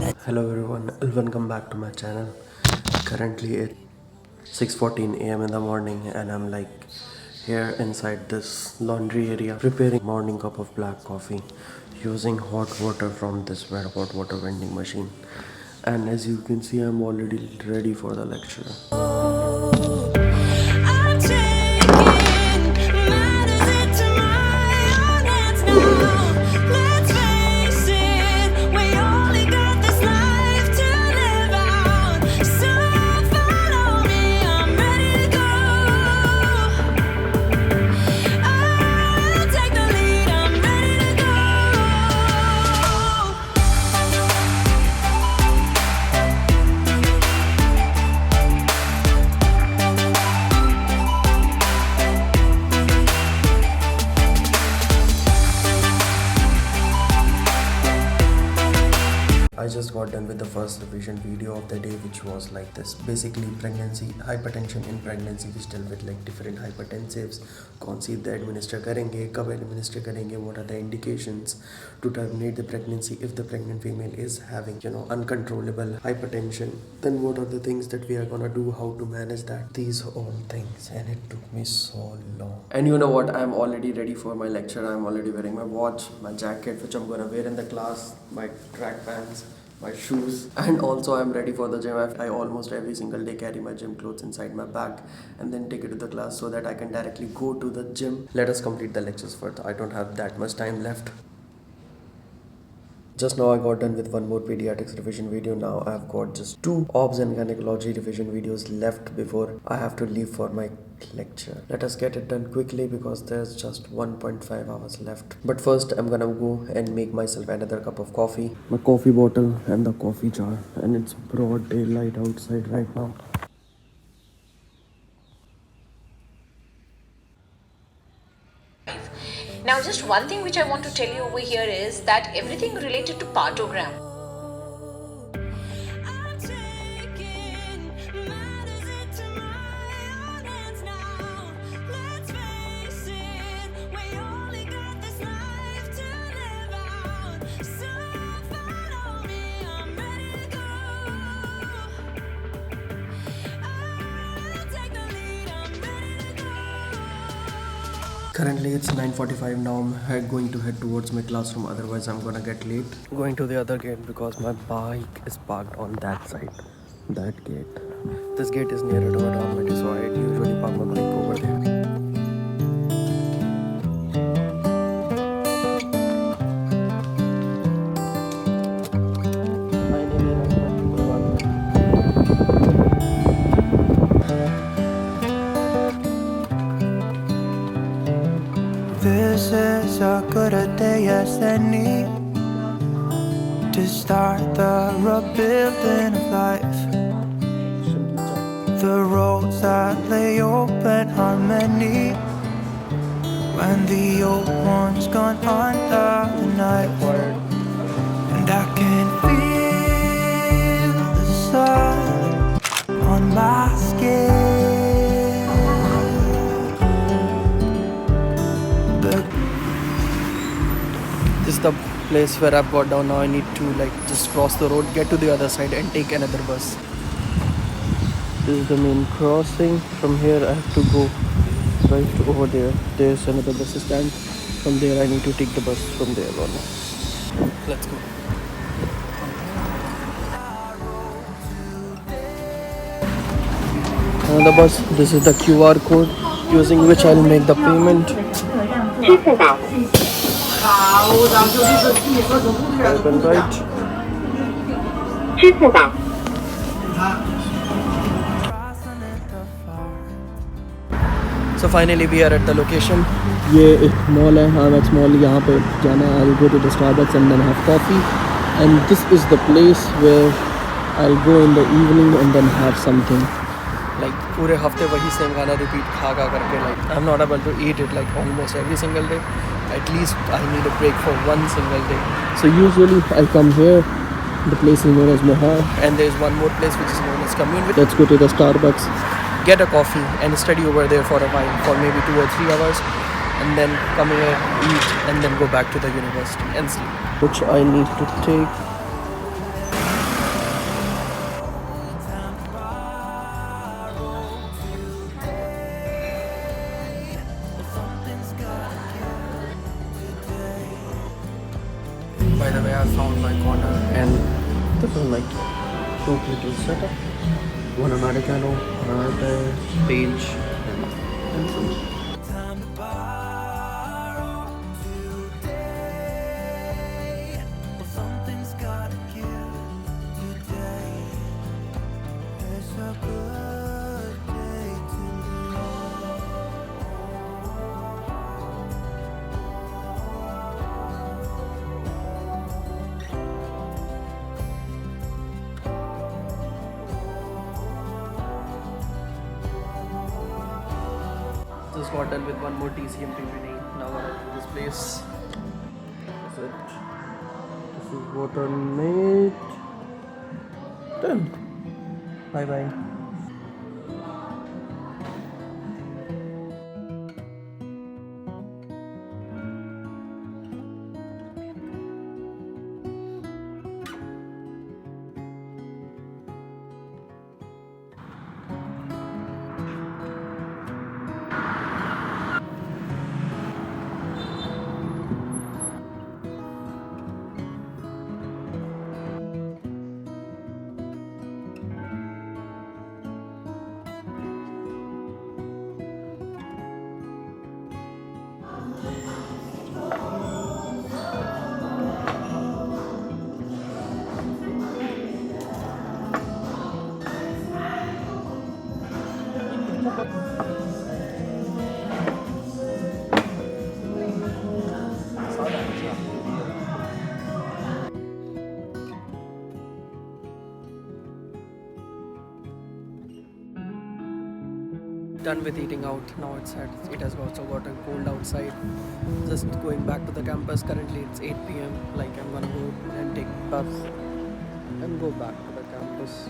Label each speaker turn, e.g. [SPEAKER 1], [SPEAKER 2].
[SPEAKER 1] Hello everyone, welcome back to my channel. Currently it's 6:14 a.m. in the morning and I'm like here inside this laundry area preparing morning cup of black coffee using hot water from this hot water vending machine. And as you can see, I'm already ready for the lecture. I just got done with the first revision video of the day, which was like this. Basically, pregnancy, hypertension in pregnancy, which deal with like different hypertensives. कौन सी दवा administer करेंगे, कब administer करेंगे, what are the indications to terminate the pregnancy if the pregnant female is having, uncontrollable hypertension. Then what are the things that we are gonna do, how to manage that, these all things. And it took me so long. And you know what? I'm already ready for my lecture. I'm already wearing my watch, my jacket, which I'm gonna wear in the class, my track pants, my shoes, and also I'm ready for the gym. I almost every single day carry my gym clothes inside my bag and then take it to the class so that I can directly go to the gym. Let us complete the lectures first. I don't have that much time left. Just now I got done with one more pediatrics revision video. Now I've got just 2 obs and gynecology revision videos left before I have to leave for my lecture. Let us get it done quickly because there's just 1.5 hours left. But first I'm gonna go and make myself another cup of coffee. My coffee bottle and the coffee jar, and it's broad daylight outside right now.
[SPEAKER 2] Now, just one thing which I want to tell you over here is that everything related to partogram.
[SPEAKER 1] Currently it's 9:45 now. I'm going to head towards my classroom, otherwise I'm gonna get late. Going to the other gate because my bike is parked on that side. That gate. This gate is nearer to our dormitory, so I usually park my bike over there.
[SPEAKER 3] This is a good day as any to start the rebuilding of life. The roads that lay open are many when the old one's gone under the knife. And I can feel the sun on my skin.
[SPEAKER 1] This is the place where I've got down. Now I need to just cross the road, get to the other side and take another bus. This is the main crossing. From here I have to go right over there. There's another bus stand. From there I need to take the bus from there on. Let's go. Another bus. This is the QR code using which I'll make the payment. Open right. So finally we are at the location. ये एक mall है. हाँ, that's mall. यहाँ पे जाना है. I'll go to the Starbucks and then have coffee. And this is the place where I'll go in the evening and then have something. पूरे हफ्ते वही सेम खाना रिपीट खा करके I'm not able to eat it almost every single day. At least I need a break for one single day. So usually I'll come here. The place is known as Mohar. And there's one more place which is known as Commune. Let's go to the Starbucks, get a coffee and study over there for a while for maybe 2 or 3 hours. And then come here, eat and then go back to the university and sleep. Which I need to take. This is like two little setup. One Americano, another page, and pencil.
[SPEAKER 3] Time to borrow today. Well, something's gotta give today. It's a good day to
[SPEAKER 1] Just got done with one more TCM training. Now I'm at this place. That's it. This is what I made. Done. Bye bye. Done with eating out. Now it has also gotten cold outside. Just going back to the campus. Currently it's 8 p.m. Like I'm gonna go and take bus and go back to the campus.